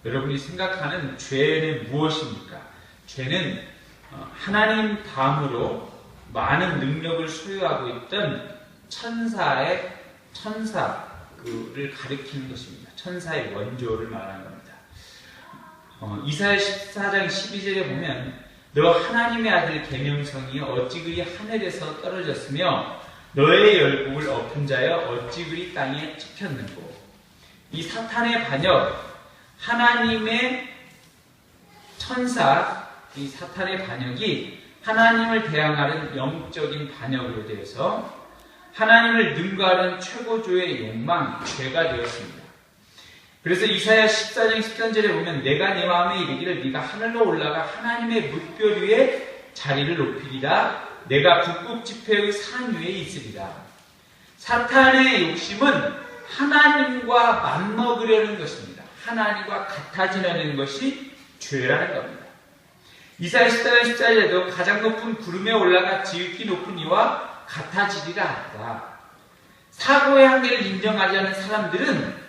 여러분이 생각하는 죄는 무엇입니까? 죄는 하나님 다음으로 많은 능력을 소유하고 있던 천사를 가리키는 것입니다. 천사의 원조를 말하는 겁니다. 이사야 14장 12절에 보면 너 하나님의 아들 계명성이여 어찌 그리 하늘에서 떨어졌으며 너의 열국을 엎은 자여 어찌 그리 땅에 찍혔는고. 이 사탄의 반역, 하나님의 천사, 이 사탄의 반역이 하나님을 대항하는 영적인 반역으로 되어서 하나님을 능가하는 최고조의 욕망, 죄가 되었습니다. 그래서 이사야 14장 13절에 보면 내가 네 마음에 이르기를 네가 하늘로 올라가 하나님의 뭇별 위에 자리를 높이리라. 내가 북극 지폐의 산 위에 있으리라. 사탄의 욕심은 하나님과 맞먹으려는 것입니다. 하나님과 같아지려는 것이 죄라는 겁니다. 이사야 14장 14절에도 가장 높은 구름에 올라가 지극히 높은 이와 같아지리라 하다. 사고의 한계를 인정하지 않는 사람들은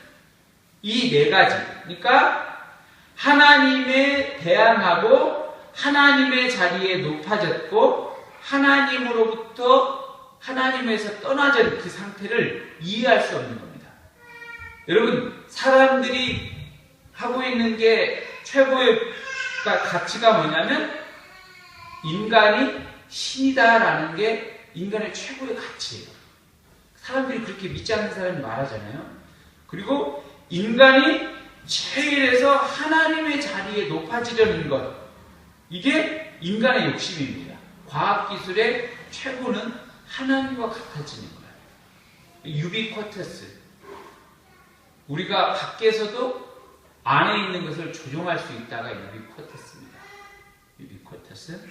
이 네 가지, 그러니까 하나님에 대항하고 하나님의 자리에 높아졌고 하나님에서 떠나진 그 상태를 이해할 수 없는 겁니다. 여러분, 사람들이 하고 있는 게 최고의 가치가 뭐냐면 인간이 신이다라는 게 인간의 최고의 가치예요. 사람들이 그렇게 믿지 않는 사람이 말하잖아요. 그리고 인간이 제일에서 하나님의 자리에 높아지려는 것, 이게 인간의 욕심입니다. 과학기술의 최고는 하나님과 같아지는 거예요. 유비쿼터스. 우리가 밖에서도 안에 있는 것을 조종할 수 있다가 유비쿼터스입니다. 유비쿼터스.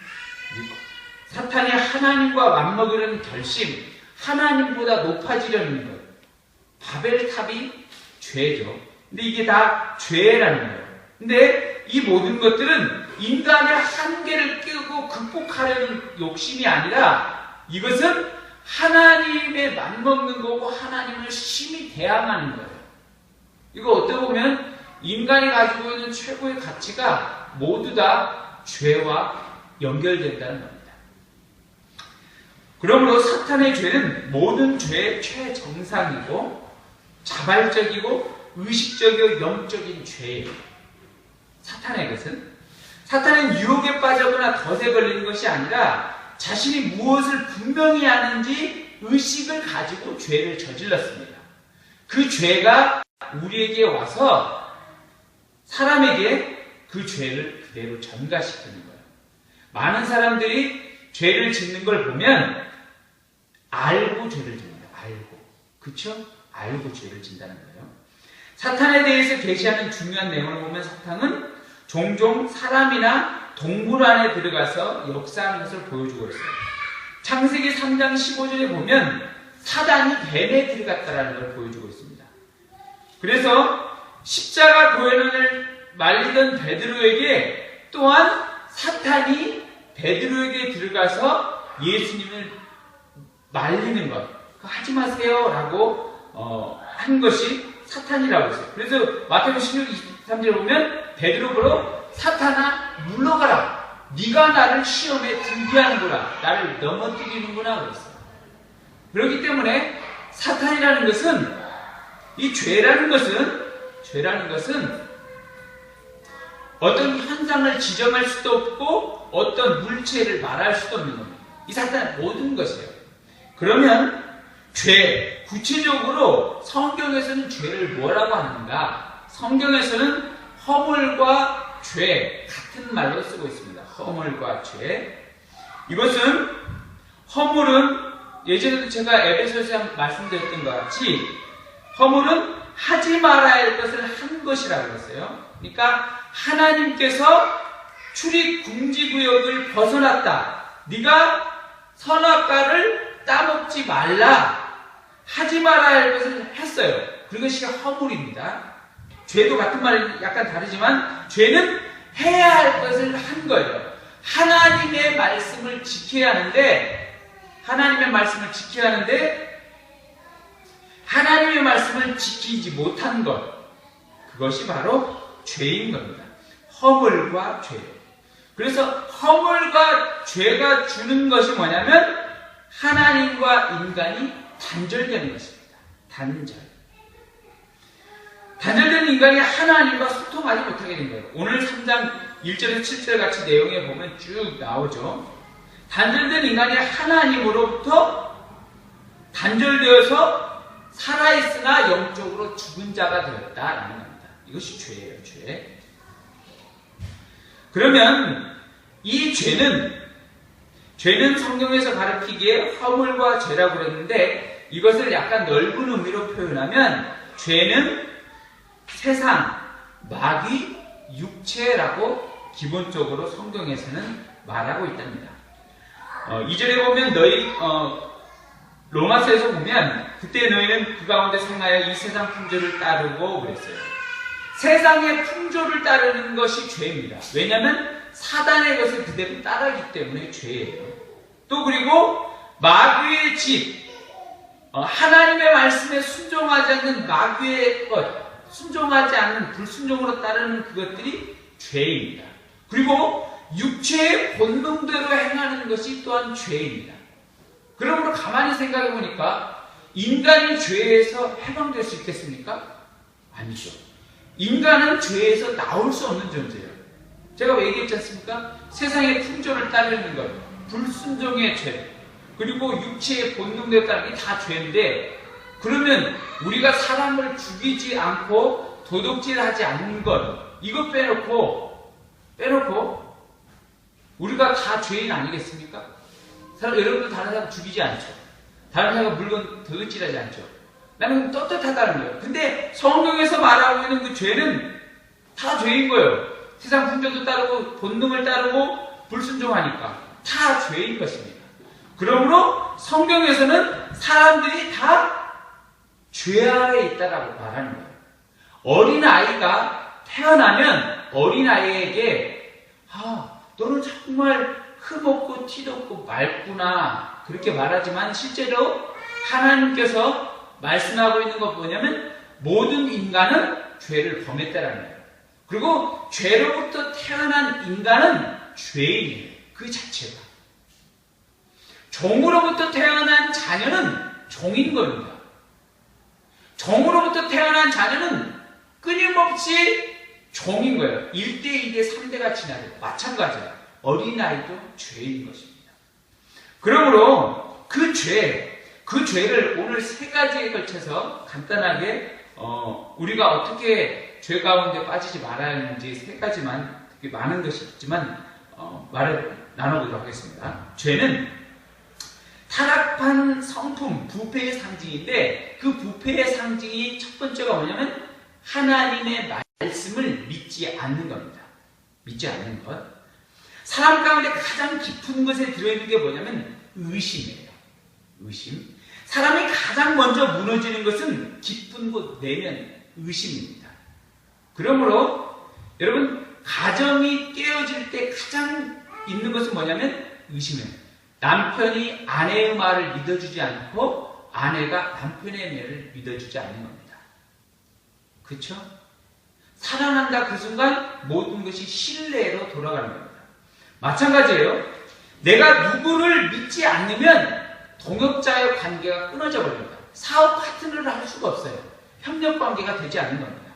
사탄이 하나님과 맞먹으려는 결심, 하나님보다 높아지려는 것. 바벨탑이 죄죠. 근데 이게 다 죄라는 거예요. 근데 이 모든 것들은 인간의 한계를 깨고 극복하려는 욕심이 아니라 이것은 하나님에 맞먹는 거고 하나님을 심히 대항하는 거예요. 이거 어떻게 보면 인간이 가지고 있는 최고의 가치가 모두 다 죄와 연결된다는 겁니다. 그러므로 사탄의 죄는 모든 죄의 최정상이고 자발적이고 의식적이고 영적인 죄예요. 사탄의 것은 사탄은 유혹에 빠져거나 덫에 걸리는 것이 아니라 자신이 무엇을 분명히 아는지 의식을 가지고 죄를 저질렀습니다. 그 죄가 우리에게 와서 사람에게 그 죄를 그대로 전가시키는 거예요. 많은 사람들이 죄를 짓는 걸 보면 알고 죄를 짓는다. 알고. 그쵸? 알고 죄를 짓는다는 거예요. 사탄에 대해서 계시하는 중요한 내용을 보면 사탄은 종종 사람이나 동물 안에 들어가서 역사하는 것을 보여주고 있어요. 창세기 3장 15절에 보면 사단이 뱀에 들어갔다는 걸 보여주고 있습니다. 그래서 십자가 고연을 말리던 베드로에게 또한 사탄이 베드로에게 들어가서 예수님을 말리는 것, 하지 마세요 라고 한 것이 사탄이라고 했어요. 그래서 마태복음 16, 23절에 보면 베드로로 사탄아 물러가라. 네가 나를 시험에 들게 하는구나. 나를 넘어뜨리는구나 그랬어요. 그렇기 때문에 사탄이라는 것은 이 죄라는 것은 어떤 현상을 지정할 수도 없고 어떤 물체를 말할 수도 없는 겁니다. 이 사탄은 모든 것이에요. 그러면 죄, 구체적으로 성경에서는 죄를 뭐라고 하는가? 성경에서는 허물과 죄 같은 말로 쓰고 있습니다. 허물과 죄. 이것은 허물은 예전에도 제가 에베소서에 말씀드렸던 것 같이 허물은 하지 말아야 할 것을 한 것이라고 했어요. 그러니까 하나님께서 출입 금지구역을 벗어났다. 네가 선악과를 따먹지 말라. 하지 말아야 할 것을 했어요. 그것이 허물입니다. 죄도 같은 말이 약간 다르지만 죄는 해야 할 것을 한 거예요. 하나님의 말씀을 지켜야 하는데 하나님의 말씀을 지키지 못한 것, 그것이 바로 죄인 겁니다. 허물과 죄. 그래서 허물과 죄가 주는 것이 뭐냐면 하나님과 인간이 단절되는 것입니다. 단절된 인간이 하나님과 소통하지 못하게 된 거예요. 오늘 3장 1절에서 7절 같이 내용에 보면 쭉 나오죠. 단절된 인간이 하나님으로부터 단절되어서 살아있으나 영적으로 죽은 자가 되었다라는 겁니다. 이것이 죄예요, 죄. 그러면 이 죄는 성경에서 가르치기에 허물과 죄라고 그랬는데 이것을 약간 넓은 의미로 표현하면 죄는 세상, 마귀, 육체라고 기본적으로 성경에서는 말하고 있답니다. 2절에 보면 로마서에서 보면 그때 너희는 그 가운데 생하여 이 세상 풍조를 따르고 그랬어요. 세상의 풍조를 따르는 것이 죄입니다. 왜냐하면 사단의 것을 그대로 따르기 때문에 죄예요. 또 그리고 마귀의 집, 하나님의 말씀에 순종하지 않는 마귀의 것, 순종하지 않는 불순종으로 따르는 그것들이 죄입니다. 그리고 육체의 본능대로 행하는 것이 또한 죄입니다. 그러므로 가만히 생각해 보니까 인간이 죄에서 해방될 수 있겠습니까? 아니죠. 인간은 죄에서 나올 수 없는 존재예요. 제가 왜 얘기했지 않습니까? 세상의 풍조를 따르는 것, 불순종의 죄, 그리고 육체의 본능대로 따르는 게 다 죄인데 그러면 우리가 사람을 죽이지 않고 도둑질하지 않는 것 이거 빼놓고 우리가 다 죄인 아니겠습니까? 여러분들 다른 사람 죽이지 않죠. 다른 사람 물건 도둑질하지 않죠. 나는 떳떳하다는 거예요. 근데 성경에서 말하고 있는 그 죄는 다 죄인 거예요. 세상 풍조도 따르고 본능을 따르고 불순종하니까 다 죄인 것입니다. 그러므로 성경에서는 사람들이 다 죄 아래에 있다라고 말하는 거예요. 어린아이가 태어나면 어린아이에게 너는 정말 흠없고 티도 없고 맑구나 그렇게 말하지만 실제로 하나님께서 말씀하고 있는 것 뭐냐면 모든 인간은 죄를 범했다라는 거예요. 그리고 죄로부터 태어난 인간은 죄인이에요. 그 자체가. 종으로부터 태어난 자녀는 종인 겁니다. 종으로부터 태어난 자녀는 끊임없이 종인 거예요. 1대, 2대, 3대 같이 나요. 마찬가지예요. 어린아이도 죄인 것입니다. 그러므로 그 죄를 오늘 3가지에 걸쳐서 간단하게 우리가 어떻게 죄 가운데 빠지지 말아야 하는지 3가지만 되게 많은 것이 있지만 나눠보도록 하겠습니다. 죄는 타락한 성품, 부패의 상징인데 그 부패의 상징이 첫 번째가 뭐냐면 하나님의 말씀을 믿지 않는 겁니다. 믿지 않는 것. 사람 가운데 가장 깊은 것에 들어있는 게 뭐냐면 의심이에요. 의심. 사람이 가장 먼저 무너지는 것은 깊은 곳 내면 의심입니다. 그러므로 여러분 가정이 깨어질 때 가장 있는 것은 뭐냐면 의심이에요. 남편이 아내의 말을 믿어주지 않고 아내가 남편의 말을 믿어주지 않는 겁니다. 그렇죠? 사랑한다 그 순간 모든 것이 신뢰로 돌아가는 겁니다. 마찬가지예요. 내가 누구를 믿지 않으면 동역자의 관계가 끊어져 버립니다. 사업 파트너를 할 수가 없어요. 협력 관계가 되지 않는 겁니다.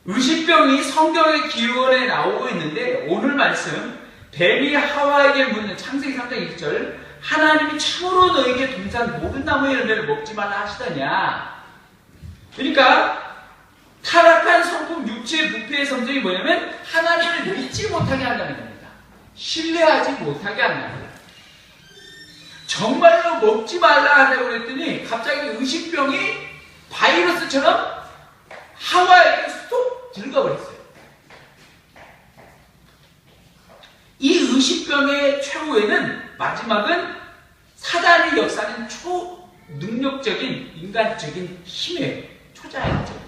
의심병이 성경의 기원에 나오고 있는데 오늘 말씀 뱀이 하와에게 묻는 창세기 3장 1절 하나님이 참으로 너에게 동산 모든 나무의 열매를 먹지 말라 하시더냐. 그러니까 타락한 성품 육체의 부패의 성질이 뭐냐면 하나님을 믿지 못하게 한다는 겁니다. 신뢰하지 못하게 한다는 거예요. 정말로 먹지 말라 하려고 그랬더니 갑자기 의심병이 바이러스처럼 하와에게 쏙 들어가 버렸어요. 이 의식병의 최후에는 마지막은 사단의 역사는 초능력적인 인간적인 힘의 초자연적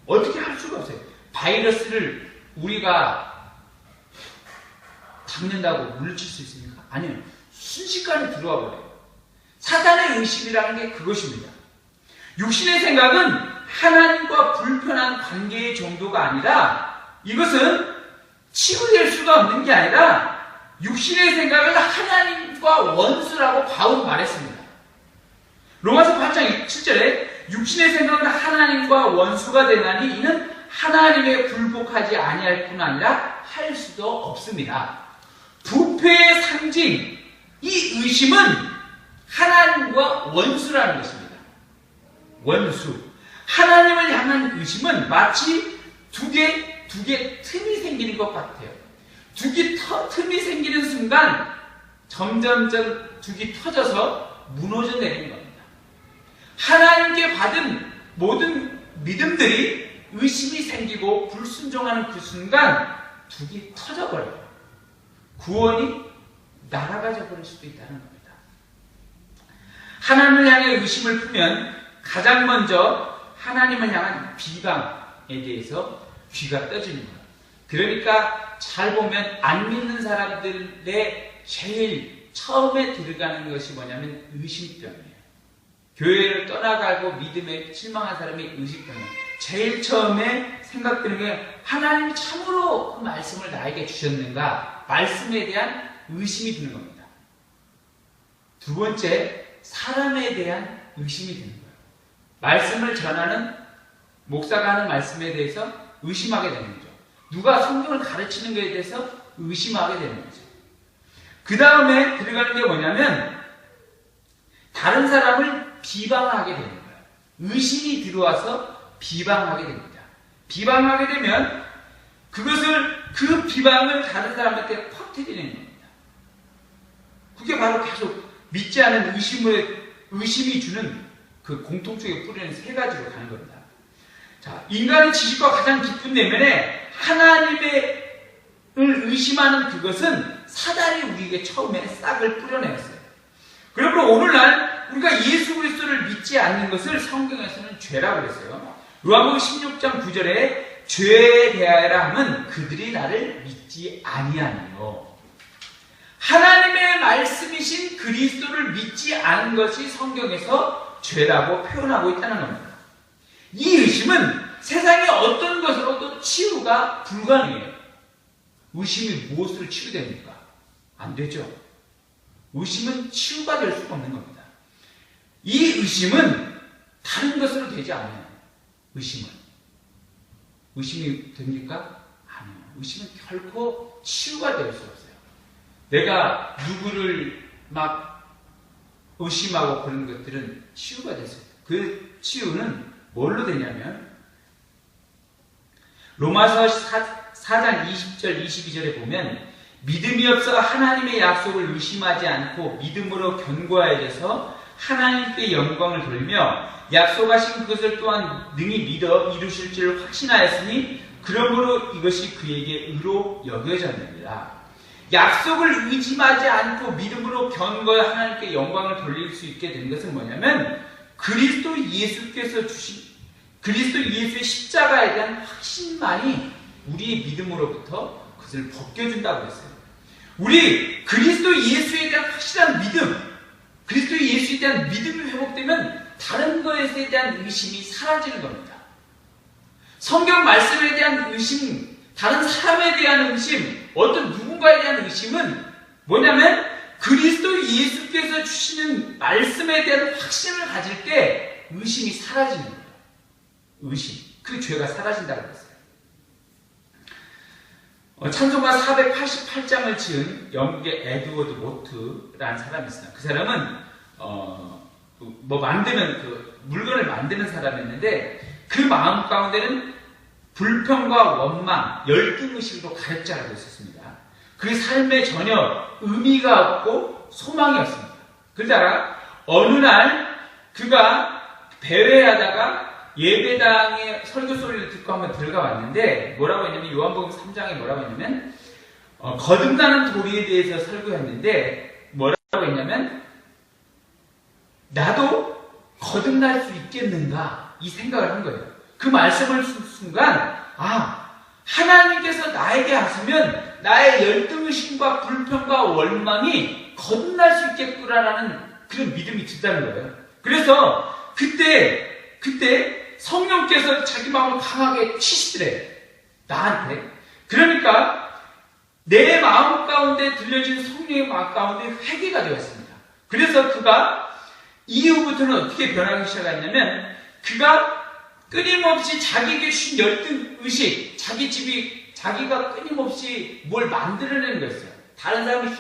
어떻게 할 수가 없어요. 바이러스를 우리가 닦는다고 물리칠 수 있습니까? 아니요. 순식간에 들어와 버려요. 사단의 의심이라는 게 그것입니다. 육신의 생각은 하나님과 불편한 관계의 정도가 아니라 이것은 치유될 수가 없는 게 아니라 육신의 생각을 하나님과 원수라고 바울은 말했습니다. 로마서 8장 7절에 육신의 생각은 하나님과 원수가 되나니 이는 하나님에 굴복하지 아니할 뿐 아니라 할 수도 없습니다. 부패의 상징, 이 의심은 하나님과 원수라는 것입니다. 원수. 하나님을 향한 의심은 마치 두 개 틈이 생기는 것 같아요. 두 개 틈이 생기는 순간 점점점 두 개 터져서 무너져 내리는 겁니다. 하나님께 받은 모든 믿음들이 의심이 생기고 불순종하는 그 순간 두 개 터져버려요. 구원이 날아가져 버릴 수도 있다는 겁니다. 하나님을 향해 의심을 풀면 가장 먼저 하나님을 향한 비방에 대해서 귀가 떠지는 거예요. 그러니까 잘 보면 안 믿는 사람들의 제일 처음에 들어가는 것이 뭐냐면 의심병이에요. 교회를 떠나가고 믿음에 실망한 사람이 의심병이에요. 제일 처음에 생각드는 게 하나님이 참으로 그 말씀을 나에게 주셨는가? 말씀에 대한 의심이 드는 겁니다. 두 번째, 사람에 대한 의심이 드는 거예요. 말씀을 전하는 목사가 하는 말씀에 대해서 의심하게 되는 거죠. 누가 성경을 가르치는 것에 대해서 의심하게 되는 거죠. 그 다음에 들어가는 게 뭐냐면 다른 사람을 비방하게 되는 거예요. 의심이 들어와서 비방하게 됩니다. 비방하게 되면 그 비방을 다른 사람한테 퍼뜨리는 겁니다. 그게 바로 계속 믿지 않은 의심이 주는 그 공통적인 뿌리는 세 가지로 가는 겁니다. 자, 인간의 지식과 가장 깊은 내면에 하나님을 의심하는 그것은 사단이 우리에게 처음에 싹을 뿌려내었어요. 그러므로 오늘날 우리가 예수 그리스도를 믿지 않는 것을 성경에서는 죄라고 그랬어요. 요한복음 16장 9절에 죄에 대하여라 함은 그들이 나를 믿지 아니하니요. 하나님의 말씀이신 그리스도를 믿지 않은 것이 성경에서 죄라고 표현하고 있다는 겁니다. 이 의심은 세상의 어떤 것으로도 치유가 불가능해요. 의심이 무엇으로 치유됩니까? 안 되죠. 의심은 치유가 될 수가 없는 겁니다. 이 의심은 다른 것으로 되지 않아요. 의심이 됩니까? 아니요. 의심은 결코 치유가 될 수 없어요. 내가 누구를 막 의심하고 그런 것들은 치유가 됐어요. 그 치유는 뭘로 되냐면 로마서 4장 20절 22절에 보면 믿음이 없어 하나님의 약속을 의심하지 않고 믿음으로 견고해져서 하나님께 영광을 돌리며 약속하신 그것을 또한 능히 믿어 이루실 줄 확신하였으니 그러므로 이것이 그에게 의로 여겨졌느니라. 약속을 의심하지 않고 믿음으로 견고해 하나님께 영광을 돌릴 수 있게 된 것은 뭐냐면 그리스도 예수의 십자가에 대한 확신만이 우리의 믿음으로부터 그것을 벗겨준다고 했어요. 우리 그리스도 예수에 대한 확실한 믿음, 그리스도 예수에 대한 믿음이 회복되면 다른 것에 대한 의심이 사라지는 겁니다. 성경 말씀에 대한 의심, 다른 사람에 대한 의심, 어떤 누군가에 대한 의심은 뭐냐면 그리스도 예수께서 주시는 말씀에 대한 확신을 가질 때 의심이 사라지는 거예요. 의심. 그 죄가 사라진다고 했어요. 찬송가 488장을 지은 영국의 에드워드 모트라는 사람이 있어요. 그 사람은 물건을 만드는 사람이었는데 그 마음 가운데는 불평과 원망, 열등의식으로 가득 자라고 있었습니다. 그 삶에 전혀 의미가 없고 소망이 없습니다. 그러다가 어느 날 그가 배회하다가 예배당의 설교 소리를 듣고 한번 들어가 왔는데 뭐라고 했냐면 요한복음 3장에 뭐라고 했냐면 거듭나는 도리에 대해서 설교했는데 뭐라고 했냐면 나도 거듭날 수 있겠는가 이 생각을 한 거예요. 그 말씀을 순간 하나님께서 나에게 하시면 나의 열등의심과 불평과 원망이 거듭날 수 있겠구나라는 그런 믿음이 든다는 거예요. 그래서 그때 성령께서 자기 마음을 강하게 치시더래. 나한테. 그러니까 내 마음 가운데 들려진 성령의 마음 가운데 회개가 되었습니다. 그래서 그가 이후부터는 어떻게 변하기 시작했냐면, 그가 끊임없이 자기에게 주신 열등의식, 자기 집이 자기가 끊임없이 뭘 만들어내는 거였어요. 다른 사람이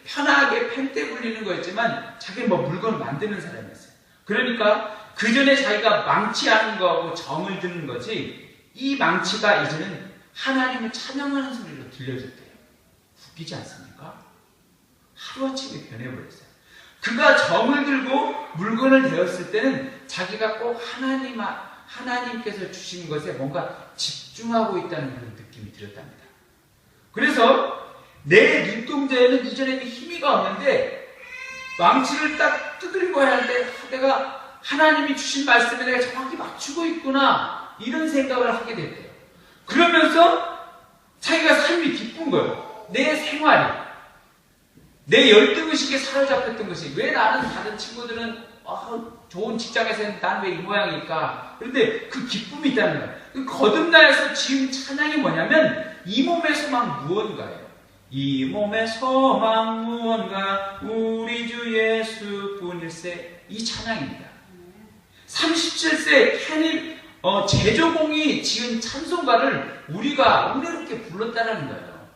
편하게 펜대 굴리는 거였지만 자기는 뭐 물건을 만드는 사람이었어요. 그러니까 그 전에 자기가 망치하는 거하고 정을 드는 거지, 이 망치가 이제는 하나님을 찬양하는 소리로 들려졌대요. 웃기지 않습니까? 하루아침에 변해버렸어요. 그가 정을 들고 물건을 대었을 때는 자기가 꼭 하나님께서 주신 것에 뭔가 집중하고 있다는 그런 느낌이 들었답니다. 그래서 내 눈동자에는 이전에는 힘이가 없는데 망치를 딱 두드리고 할 때 내가 하나님이 주신 말씀에 내가 정확히 맞추고 있구나, 이런 생각을 하게 됐대요. 그러면서 자기가 삶이 기쁜 거예요. 내 생활이, 내 열등의식에 사로잡혔던 것이, 왜 나는 다른 친구들은 좋은 직장에서 난 왜 이 모양일까? 그런데 그 기쁨이 있다는 거예요. 그 거듭나에서 지은 찬양이 뭐냐면, 이 몸의 소망 무언가예요. 이 몸의 소망 무언가 우리 주 예수뿐일세, 이 찬양입니다. 37세 캐닐 제조공이 지은 찬송가를 우리가 은혜롭게 불렀다는 거예요.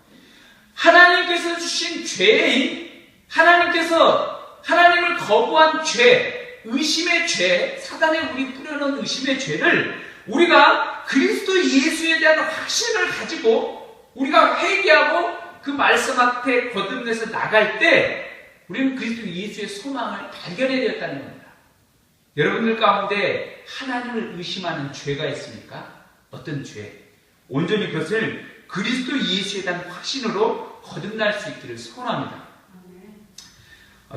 하나님께서 주신 죄인, 하나님을 거부한 죄, 의심의 죄, 사단에 우리 뿌려놓은 의심의 죄를 우리가 그리스도 예수에 대한 확신을 가지고 우리가 회개하고 그 말씀 앞에 거듭내서 나갈 때 우리는 그리스도 예수의 소망을 발견해야 되었다는 겁니다. 여러분들 가운데 하나님을 의심하는 죄가 있습니까? 어떤 죄? 온전히 그것을 그리스도 예수에 대한 확신으로 거듭날 수 있기를 소원합니다.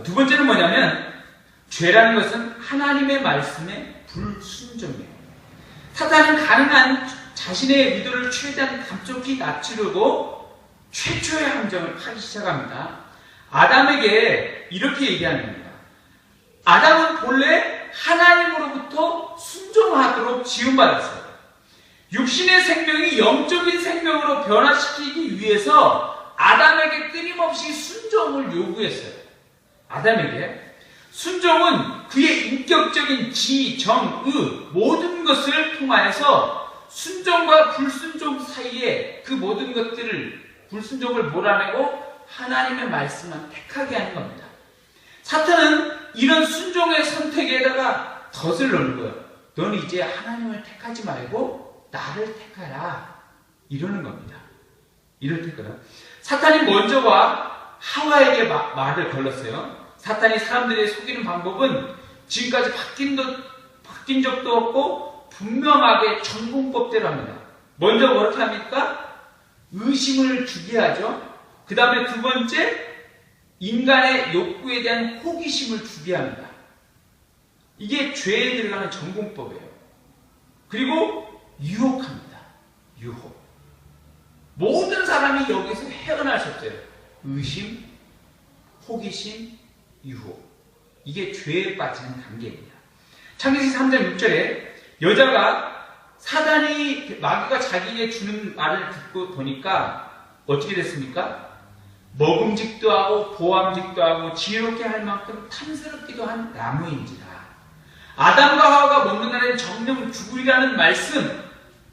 두 번째는 뭐냐면, 죄라는 것은 하나님의 말씀에 불순종이에요. 사탄은 가능한 자신의 의도를 최대한 감쪽히 낮추려고 최초의 함정을 파기 시작합니다. 아담에게 이렇게 얘기하는 겁니다. 아담은 본래 하나님으로부터 순종하도록 지음받았어요. 육신의 생명이 영적인 생명으로 변화시키기 위해서 아담에게 끊임없이 순종을 요구했어요. 아담에게. 순종은 그의 인격적인 지, 정, 의 모든 것을 통하여서 순종과 불순종 사이에 그 모든 것들을, 불순종을 몰아내고 하나님의 말씀만 택하게 하는 겁니다. 사탄은 이런 순종의 선택에다가 덫을 넣는 거예요. 너는 이제 하나님을 택하지 말고 나를 택하라, 이러는 겁니다. 이럴 때거든. 사탄이 먼저와 하와에게 말을 걸렀어요. 사탄이 사람들의 속이는 방법은 지금까지 바뀐 적도 없고 분명하게 전공법대로 합니다. 먼저 어떻게 합니까? 의심을 주게 하죠. 그 다음에 두 번째, 인간의 욕구에 대한 호기심을 주게 합니다. 이게 죄에 들어가는 전공법이에요. 그리고 유혹합니다. 유혹. 모든 사람이 여기서 헤어날 수 없어요. 의심, 호기심, 유혹. 이게 죄에 빠지는 단계입니다. 창세기 3장 6절에 여자가 마귀가 자기에게 주는 말을 듣고 보니까 어떻게 됐습니까? 먹음직도 하고 보암직도 하고 지혜롭게 할 만큼 탐스럽기도 한 나무인지라. 아담과 하와가 먹는 날에는 정령 죽으리라는 말씀,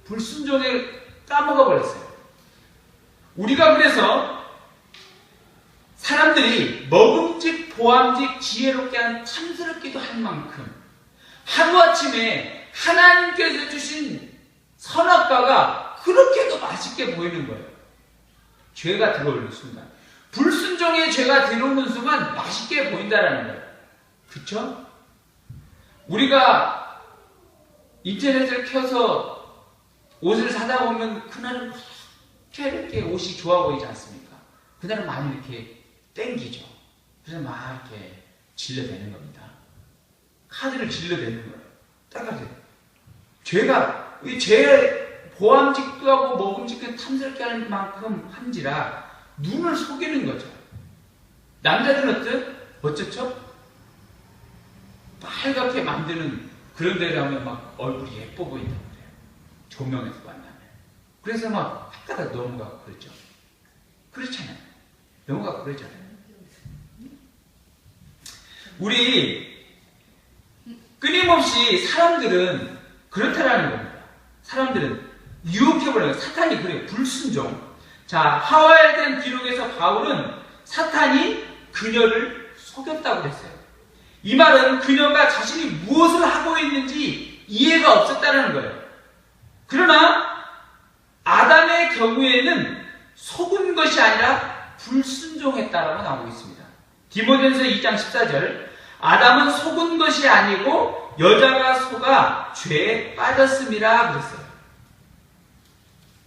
불순종에 까먹어 버렸어요. 우리가 그래서 사람들이 먹음직, 보암직, 지혜롭게 한 탐스럽기도 할 만큼 하루아침에 하나님께서 주신 선악과가 그렇게도 맛있게 보이는 거예요. 죄가 들어오는 순간, 불순종의 죄가 들어오는 순간 맛있게 보인다는 거예요. 그쵸? 우리가 인터넷을 켜서 옷을 사다 보면 그날은 이렇게 옷이 좋아 보이지 않습니까? 그날은 많이 이렇게 땡기죠. 그래서 막 이렇게 질러대는 겁니다. 카드를 질러대는 거예요. 따라서 죄가, 죄 보암직도 하고 먹음직도 탐스럽게 하는 만큼 한지라 눈을 속이는 거죠. 남자들은 어쩌죠? 빨갛게 만드는 그런 데 가면 막 얼굴이 예뻐 보인다고 그래요. 조명에서 만나면. 그래서 막 핫가닥 넘어가고 그랬죠. 그렇잖아요. 넘어가고 그러잖아요. 우리 끊임없이 사람들은 그렇다라는 겁니다. 사람들은 유혹해버려요. 사탄이 그래요. 불순종. 자, 하와에 대한 기록에서 바울은 사탄이 그녀를 속였다고 했어요. 이 말은 그녀가 자신이 무엇을 하고 있는지 이해가 없었다는 거예요. 그러나 아담의 경우에는 속은 것이 아니라 불순종했다라고 나오고 있습니다. 디모데전서 2장 14절 아담은 속은 것이 아니고 여자가 속아 죄에 빠졌음이라 그랬어요.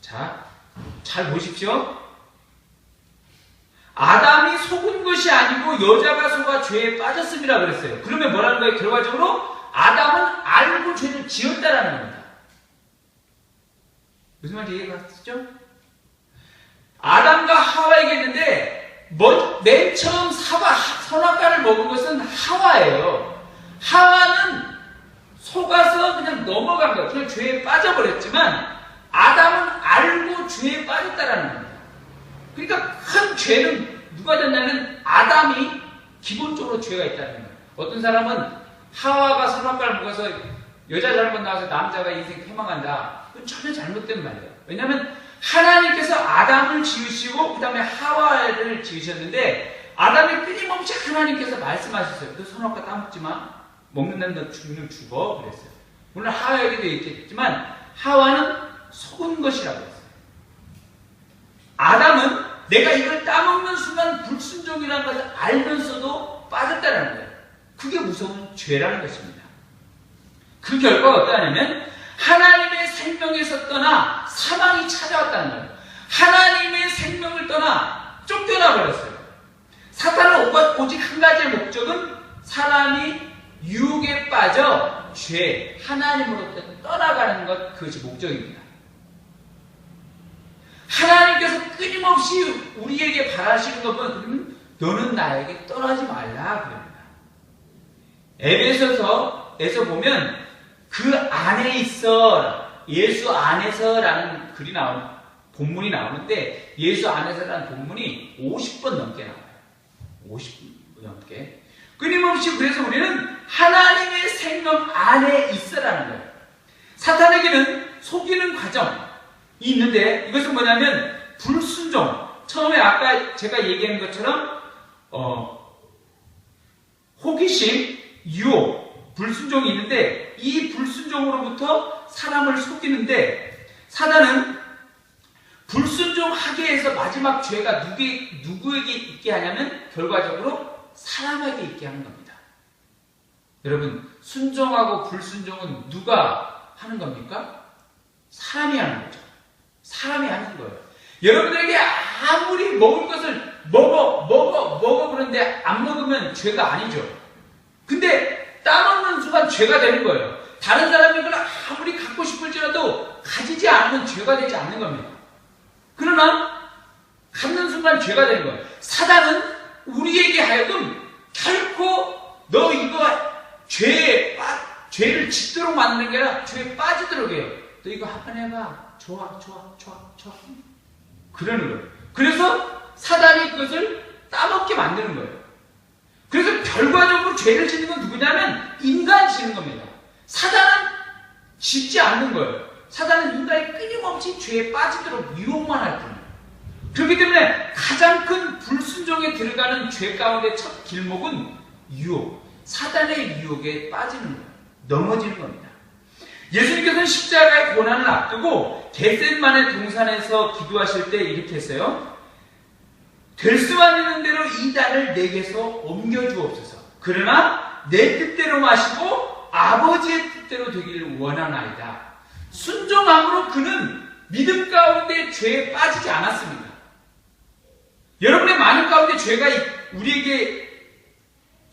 자, 잘 보십시오. 아담이 속은 것이 아니고 여자가 속아 죄에 빠졌음이라 그랬어요. 그러면 뭐라는 거예요? 결과적으로 아담은 알고 죄를 지었다라는 겁니다. 무슨 말인지 이해가 갔죠? 아담과 하와에게 했는데 맨 처음 선악과를 먹은 것은 하와예요. 하와는 속아서 그냥 넘어간 거예요. 그냥 죄에 빠져버렸지만 아담은 알고 죄에 빠졌다라는 겁니다. 그러니까 큰 죄는 누가 졌냐면 아담이 기본적으로 죄가 있다는 거예요. 어떤 사람은 하와가 선악과를 먹어서 여자 잘못 나와서 남자가 인생 패망한다. 그건 전혀 잘못된 말이에요. 왜냐하면 하나님께서 아담을 지으시고 그 다음에 하와를 지으셨는데 아담이 끊임없이 하나님께서 말씀하셨어요. 너 선악과 따먹지 마. 먹는 날 너 죽어. 그랬어요. 물론 하와에게도 있겠지만 하와는 속은 것이라고 했어요. 아담은 내가 이걸 따먹는 순간 불순종이라는 것을 알면서도 빠졌다는 거예요. 그게 무서운 죄라는 것입니다. 그 결과가 어떠냐면 하나님의 생명에서 떠나 사망이 찾아왔다는 거예요. 하나님의 생명을 떠나 쫓겨나 버렸어요. 사탄은 오직 한 가지의 목적은 사람이 유혹에 빠져 죄, 하나님으로부터 떠나가는 것, 그것이 목적입니다. 하나님께서 끊임없이 우리에게 바라시는 것은 너는 나에게 떠나지 말라 그럽니다. 에베소서에서 보면 그 안에 있어 예수 안에서라는 본문이 나오는데 예수 안에서라는 본문이 50번 넘게 나와요. 50번 넘게. 끊임없이 그래서 우리는 하나님의 생명 안에 있어라는 거예요. 사탄에게는 속이는 과정이 있는데 이것은 뭐냐면 불순종. 처음에 아까 제가 얘기한 것처럼 호기심, 유혹, 불순종이 있는데 이 불순종으로부터 사람을 속이는데 사단은 불순종하게 해서 마지막 죄가 누구에게 있게 하냐면 결과적으로 사람에게 있게 하는 겁니다. 여러분, 순종하고 불순종은 누가 하는 겁니까? 사람이 하는 거죠. 사람이 하는 거예요. 여러분들에게 아무리 먹을 것을 먹어 그런데 안 먹으면 죄가 아니죠. 근데 따먹는 순간 죄가 되는 거예요. 다른 사람이 그걸 아무리 갖고 싶을지라도 가지지 않으면 죄가 되지 않는 겁니다. 그러나 갖는 순간 죄가 되는 거예요. 사단은 우리에게 하여금 결코 너 이거 죄를 짓도록 만드는 게 아니라 죄에 빠지도록 해요. 너 이거 한번 해봐. 좋아. 그러는 거예요. 그래서 사단이 그것을 따먹게 만드는 거예요. 그래서 결과적으로 죄를 짓는 건 누구냐면 인간이 짓는 겁니다. 사단은 짓지 않는 거예요. 사단은 인간이 끊임없이 죄에 빠지도록 유혹만 할 뿐이에요. 그렇기 때문에 가장 큰 불순종에 들어가는 죄 가운데 첫 길목은 유혹. 사단의 유혹에 빠지는 거예요. 넘어지는 겁니다. 예수님께서는 십자가의 고난을 앞두고 겟셋마네 동산에서 기도하실 때 이렇게 했어요. 될 수만 있는 대로 이 잔을 내게서 옮겨주옵소서. 그러나 내 뜻대로 마시고 아버지의 뜻대로 되기를 원하나이다. 순종함으로 그는 믿음 가운데 죄에 빠지지 않았습니다. 여러분의 마음 가운데 죄가 우리에게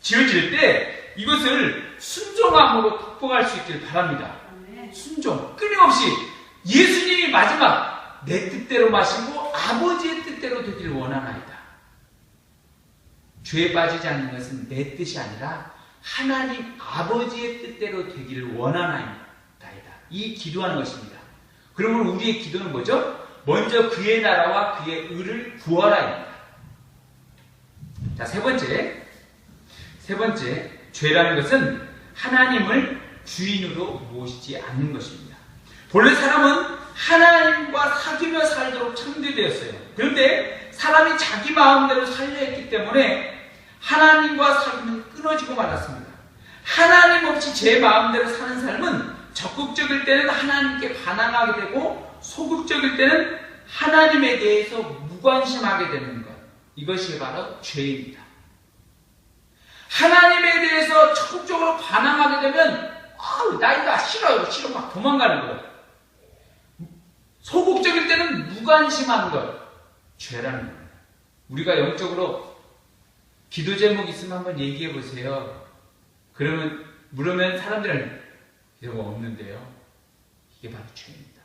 지어질 때 이것을 순종함으로 극복할 수 있길 바랍니다. 순종. 끊임없이 예수님이 마지막 내 뜻대로 마시고 아버지의 뜻대로 되기를 원하나이다. 죄에 빠지지 않는 것은 내 뜻이 아니라 하나님 아버지의 뜻대로 되기를 원하나이다. 이 기도하는 것입니다. 그러면 우리의 기도는 뭐죠? 먼저 그의 나라와 그의 의를 구하라입니다. 자, 세 번째, 죄라는 것은 하나님을 주인으로 모시지 않는 것입니다. 본래 사람은 하나님과 사귀며 살도록 창조되었어요. 그런데 사람이 자기 마음대로 살려 했기 때문에 하나님과 사귀는 끊어지고 말았습니다. 하나님 없이 제 마음대로 사는 삶은 적극적일 때는 하나님께 반항하게 되고 소극적일 때는 하나님에 대해서 무관심하게 되는 것. 이것이 바로 죄입니다. 하나님에 대해서 적극적으로 반항하게 되면 나이가 싫어요. 막 도망가는 것. 소극적일 때는 무관심한 것. 죄라는 겁니다. 우리가 영적으로 기도 제목 있으면 한번 얘기해 보세요. 물으면 사람들은 이런 거 없는데요. 이게 바로 죄입니다.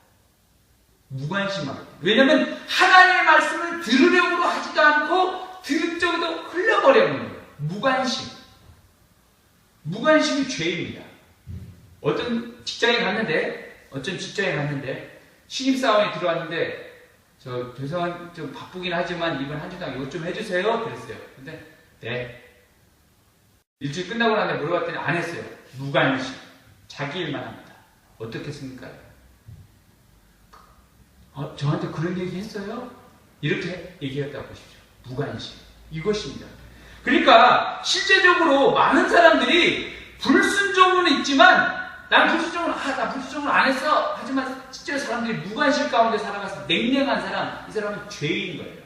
무관심하게. 왜냐하면 하나님의 말씀을 들으려고 하지도 않고 들을 적도 흘려버리는 거예요. 무관심이 죄입니다. 어떤 직장에 갔는데 신입사원이 들어왔는데 죄송한 좀 바쁘긴 하지만 이번 한 주당 이것 좀 해주세요. 그랬어요. 근데 네. 일주일 끝나고 나서 물어봤더니 안 했어요. 무관심. 자기 일만 합니다. 어떻겠습니까? 저한테 그런 얘기 했어요? 이렇게 얘기했다고 보십시오. 무관심. 이것입니다. 그러니까 실제적으로 많은 사람들이 불순종은 있지만 난 불순종을 안 했어. 하지만 실제로 사람들이 무관심 가운데 살아가서 냉랭한 사람, 이 사람은 죄인 거예요.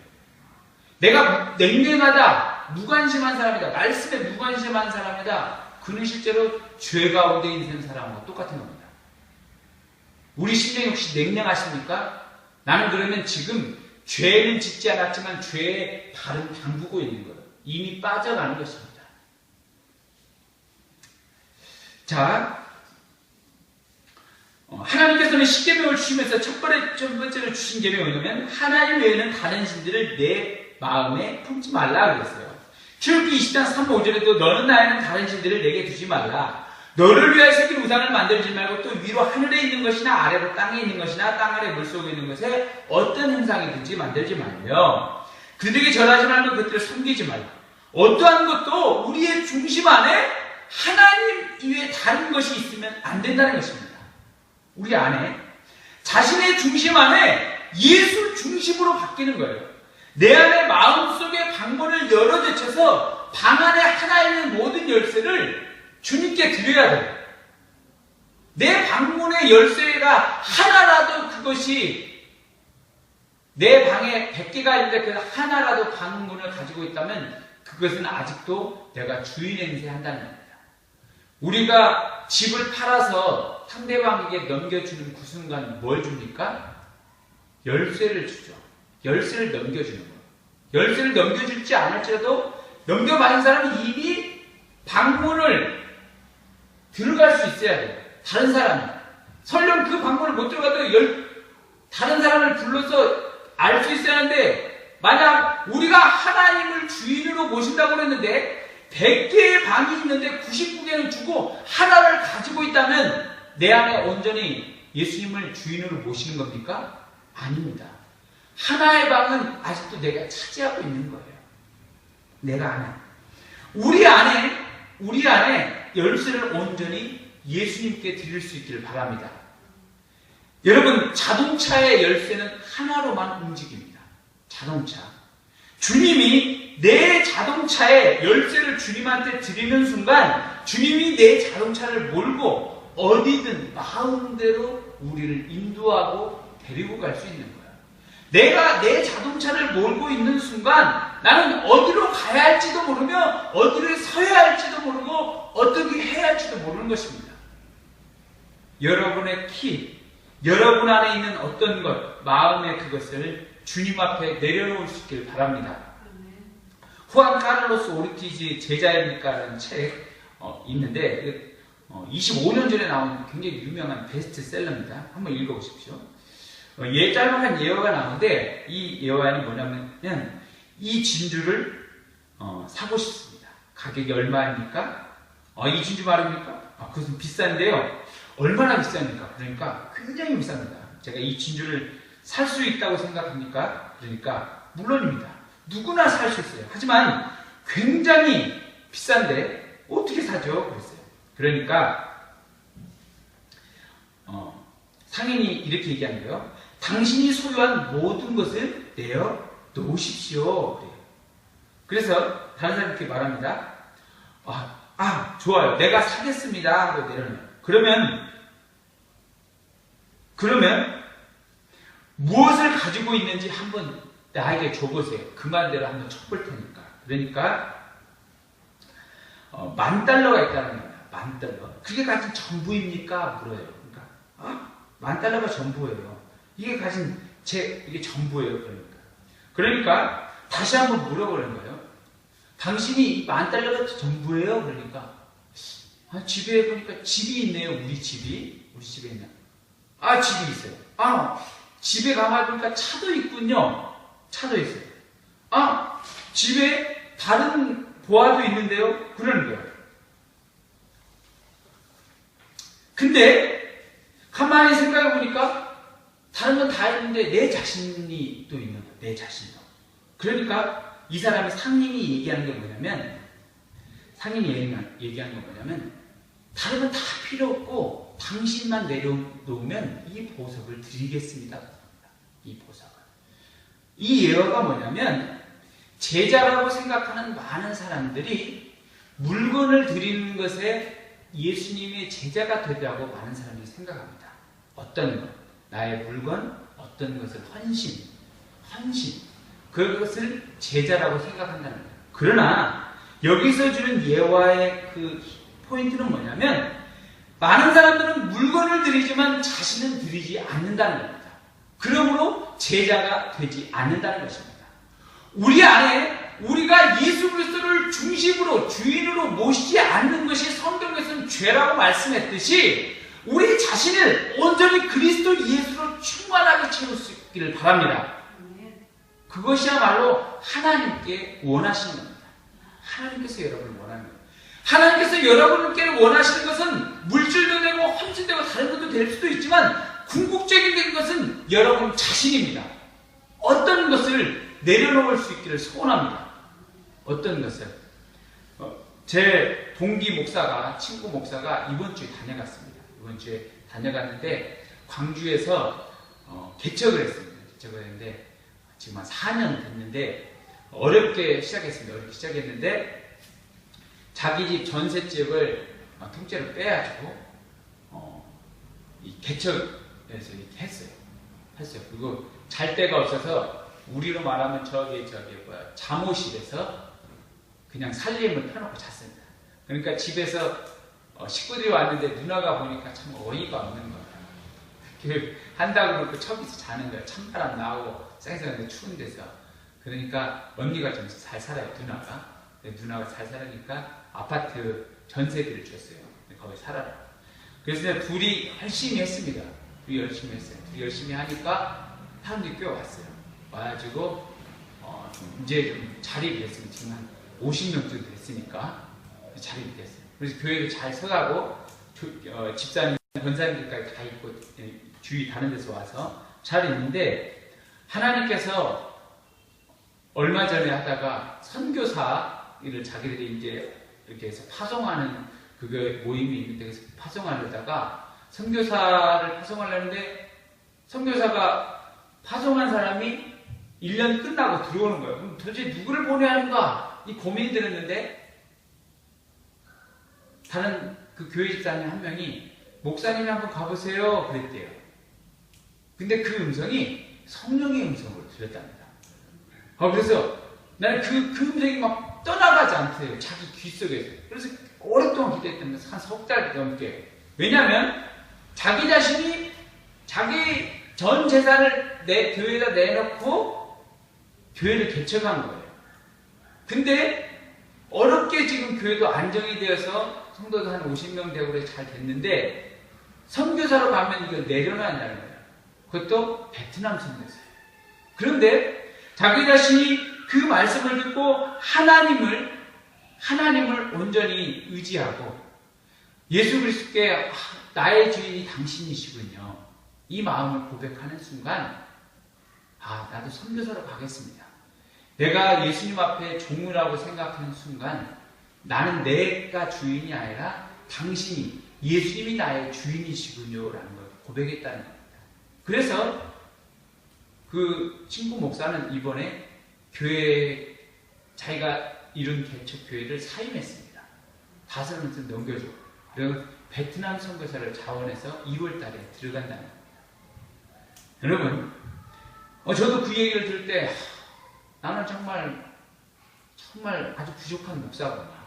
내가 냉랭하다, 무관심한 사람이다, 말씀에 무관심한 사람이다. 그는 실제로 죄 가운데 있는 사람과 똑같은 겁니다. 우리 심령이 혹시 냉랭하십니까? 나는 그러면 지금 죄는 짓지 않았지만 죄에 발을 담그고 있는 거예요. 이미 빠져가는 것입니다. 자, 하나님께서는 십계명을 주시면서 첫 번째로 주신 계명이 뭐냐면 하나님 외에는 다른 신들을 내 마음에 품지 말라 그랬어요. 출애굽기 20장 3, 5절에도 너는 나에는 다른 신들을 내게 두지 말라. 너를 위하여 새긴 우상을 만들지 말고 또 위로 하늘에 있는 것이나 아래로 땅에 있는 것이나 땅 아래 물속에 있는 것에 어떤 형상이든지 만들지 말며 그들에게 절하지 말며 그들을 섬기지 말라. 어떠한 것도 우리의 중심 안에 하나님 이외에 다른 것이 있으면 안 된다는 것입니다. 우리 안에 자신의 중심 안에 예수 중심으로 바뀌는 거예요. 내 안에 마음속에 방문을 열어제쳐서 방 안에 하나 있는 모든 열쇠를 주님께 드려야 돼요. 내 방문의 열쇠가 하나라도 그것이 내 방에 100개가 있는데 그 하나라도 방문을 가지고 있다면 그것은 아직도 내가 주인 행세한다는 겁니다. 우리가 집을 팔아서 상대방에게 넘겨주는 그 순간 뭘 줍니까? 열쇠를 주죠. 열쇠를 넘겨주는 거예요. 열쇠를 넘겨줄지 않을지라도 넘겨받은 사람은 이미 방문을 들어갈 수 있어야 돼요. 다른 사람이. 설령 그 방문을 못 들어가도 다른 사람을 불러서 알 수 있어야 하는데 만약 우리가 하나님을 주인으로 모신다고 했는데 100개의 방이 있는데 99개는 주고 하나를 가지고 있다면 내 안에 온전히 예수님을 주인으로 모시는 겁니까? 아닙니다. 하나의 방은 아직도 내가 차지하고 있는 거예요. 내가 안에. 우리 안에 열쇠를 온전히 예수님께 드릴 수 있기를 바랍니다. 여러분, 자동차의 열쇠는 하나로만 움직입니다. 자동차. 주님이 내 자동차의 열쇠를 주님한테 드리는 순간 주님이 내 자동차를 몰고 어디든 마음대로 우리를 인도하고 데리고 갈 수 있는 거예요. 내가 내 자동차를 몰고 있는 순간 나는 어디로 가야 할지도 모르며 어디로 서야 할지도 모르고 어떻게 해야 할지도 모르는 것입니다. 여러분의 키, 여러분 안에 있는 어떤 것, 마음의 그것을 주님 앞에 내려놓을 수 있기를 바랍니다. 후안 카를로스 오르티지 제자입니까라는 책 있는데 25년 전에 나온 굉장히 유명한 베스트셀러입니다. 한번 읽어보십시오. 짤막한 예화가 나오는데 이 예화는 뭐냐면 이 진주를 사고 싶습니다. 가격이 얼마입니까? 이 진주 말입니까? 그것은 비싼데요. 얼마나 비쌉니까? 그러니까 굉장히 비쌉니다. 제가 이 진주를 살 수 있다고 생각합니까? 그러니까 물론입니다. 누구나 살 수 있어요. 하지만 굉장히 비싼데 어떻게 사죠? 그랬어요. 그러니까 상인이 이렇게 얘기한 거예요. 당신이 소유한 모든 것을 내어 놓으십시오. 그래요. 그래서 다른 사람이 이렇게 말합니다. 좋아요. 내가 사겠습니다. 하고 내려놔요. 그러면 무엇을 가지고 있는지 한번 나에게 줘보세요. 그 말대로 한번 쳐볼 테니까. 그러니까 $10,000가 있다는 겁니다. $10,000. 그게 가진 전부입니까? 물어요. 그러니까 $10,000가 전부예요. 이게 가진 이게 전부예요. 그러니까 다시 한번 물어보는 거예요. 당신이 이 $10,000가 전부예요? 그러니까 집에 보니까 집이 있네요. 우리 집에 있나? 집이 있어요. 집에 가보니까 차도 있군요. 차도 있어요. 집에 다른 보아도 있는데요. 그러는 거예요. 근데 가만히 생각해 보니까 다른 건 다 있는데 내 자신이 또 있는 거예요. 내 자신도. 그러니까 이 사람이 상인이 얘기하는 게 뭐냐면 다른 건 다 필요 없고 당신만 내려놓으면 이 보석을 드리겠습니다. 이 보석을. 이 예어가 뭐냐면 제자라고 생각하는 많은 사람들이 물건을 드리는 것에 예수님의 제자가 되라고 많은 사람들이 생각합니다. 어떤 것, 나의 물건, 어떤 것을 헌신, 그것을 제자라고 생각한다는 거예요. 그러나 여기서 주는 예화의 그 포인트는 뭐냐면 많은 사람들은 물건을 드리지만 자신은 드리지 않는다는 겁니다. 그러므로 제자가 되지 않는다는 것입니다. 우리 안에 우리가 예수 그리스도를 중심으로 주인으로 모시지 않는 것이 성경에서는 죄라고 말씀했듯이 우리 자신을 온전히 그리스도 예수로 충만하게 채울 수 있기를 바랍니다. 그것이야말로 하나님께 원하시는 겁니다. 하나님께서 여러분을 원하는 거예요. 하나님께서 여러분께 원하시는 것은 물질도 되고 헌신되고 다른 것도 될 수도 있지만 궁극적인 것은 여러분 자신입니다. 어떤 것을 내려놓을 수 있기를 소원합니다. 어떤 것을. 제 동기 목사가, 친구 목사가 이번 주에 다녀갔습니다. 이번 주에 다녀갔는데 광주에서 개척을 했습니다. 개척을 했는데 지금 한 4년 됐는데 어렵게 시작했는데 자기 집 전셋집을 통째로 빼가지고 이 개척에서 이렇게 했어요. 그리고 잘 데가 없어서 우리로 말하면 잠옷실에서 그냥 살림을 펴놓고 잤습니다. 그러니까 집에서 식구들이 왔는데 누나가 보니까 참 어이가 없는 거예요. 한다고 그러고 척에서 자는 거예요. 찬바람 나오고 쌩쌩한데 추운 데서. 그러니까 언니가 좀 잘 살아요. 누나가 잘 살으니까 아파트 전세비를 줬어요. 거기 살아라. 그래서 둘이 열심히 했습니다. 둘이 열심히 하니까 사람들이 꽤 왔어요. 와가지고 이제 좀 자리를 했으면 지금 한 50명 정도 됐으니까 자리를 됐어요. 그래서 교회도 잘 서가고 집사님, 권사님들까지 다 있고 주위 다른 데서 와서 잘 있는데 하나님께서 얼마 전에 하다가 선교사 일을 자기들이 이제 이렇게 해서 파송하는 그게 모임이 있는데 그래서 파송하려다가 선교사를 파송하려는데 선교사가 파송한 사람이 1년 끝나고 들어오는 거예요. 그럼 도대체 누구를 보내야 하는가? 이 고민이 들었는데 다른 그 교회 집사님 한 명이 목사님이 한번 가보세요 그랬대요. 근데 그 음성이 성령의 음성으로 들렸답니다. 그래서 나는 그 음성이 막 떠나가지 않대요. 자기 귀 속에서. 그래서 오랫동안 기도했답니다. 한 석 달 넘게. 왜냐하면 자기 자신이 자기 전 재산을 내 교회에다 내놓고 교회를 개척한 거예요. 근데 어렵게 지금 교회도 안정이 되어서 성도도 한 50명 되고 그래 잘 됐는데 선교사로 가면 이걸 내려놔야 한다는 거예요. 그것도 베트남 선교사예요. 그런데 자기 자신이 그 말씀을 듣고 하나님을 온전히 의지하고 예수 그리스도께 나의 주인이 당신이시군요. 이 마음을 고백하는 순간 나도 선교사로 가겠습니다. 내가 예수님 앞에 종이라고 생각하는 순간 나는 내가 주인이 아니라 당신이 예수님이 나의 주인이시군요 라는 걸 고백했다는 겁니다. 그래서 그 친구 목사는 이번에 교회 자기가 이룬 개척교회를 사임했습니다. 5년쯤 넘겨주고 그리고 베트남 선교사를 자원해서 2월 달에 들어간다는 겁니다. 여러분 저도 그 얘기를 들을 때 나는 정말 아주 부족한 목사구나.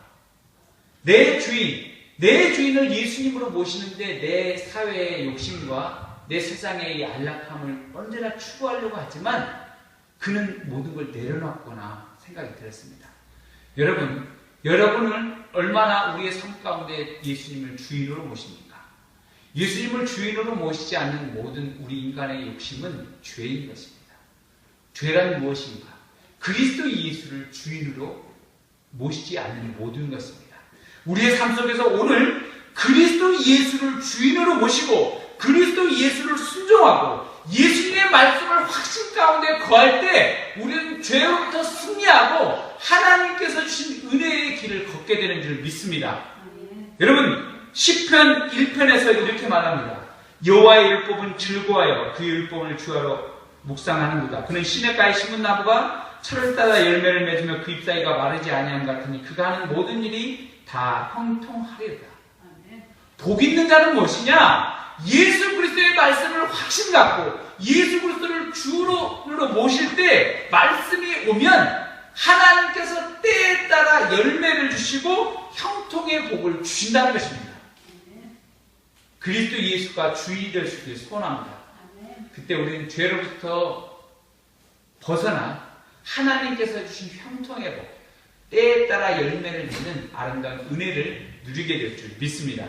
내 주인을 예수님으로 모시는데 내 사회의 욕심과 내 세상의 안락함을 언제나 추구하려고 하지만 그는 모든 걸 내려놨구나 생각이 들었습니다. 여러분은 얼마나 우리의 삶 가운데 예수님을 주인으로 모십니까? 예수님을 주인으로 모시지 않는 모든 우리 인간의 욕심은 죄인 것입니다. 죄란 무엇인가? 그리스도 예수를 주인으로 모시지 않는 모든 것입니다. 우리의 삶 속에서 오늘 그리스도 예수를 주인으로 모시고 그리스도 예수를 순종하고 예수님의 말씀을 확신 가운데 거할 때 우리는 죄로부터 승리하고 하나님께서 주신 은혜의 길을 걷게 되는 줄 믿습니다. 여러분 시편 1편에서 이렇게 말합니다. 여호와의 율법은 즐거워하여 그의 율법을 주하러 묵상하는도다. 그는 시냇가에 심은 나무가 철을 따라 열매를 맺으며 그 잎사귀가 마르지 아니함 같으니 그가 하는 모든 일이 다 형통하리로다. 복 있는 자는 무엇이냐? 예수 그리스도의 말씀을 확신 갖고 예수 그리스도를 주로 모실 때 말씀이 오면 하나님께서 때에 따라 열매를 주시고 형통의 복을 주신다는 것입니다. 그리스도 예수가 주인이 될 수 있기를 소원합니다. 그때 우리는 죄로부터 벗어나 하나님께서 주신 형통의 복, 때에 따라 열매를 맺는 아름다운 은혜를 누리게 될 줄 믿습니다.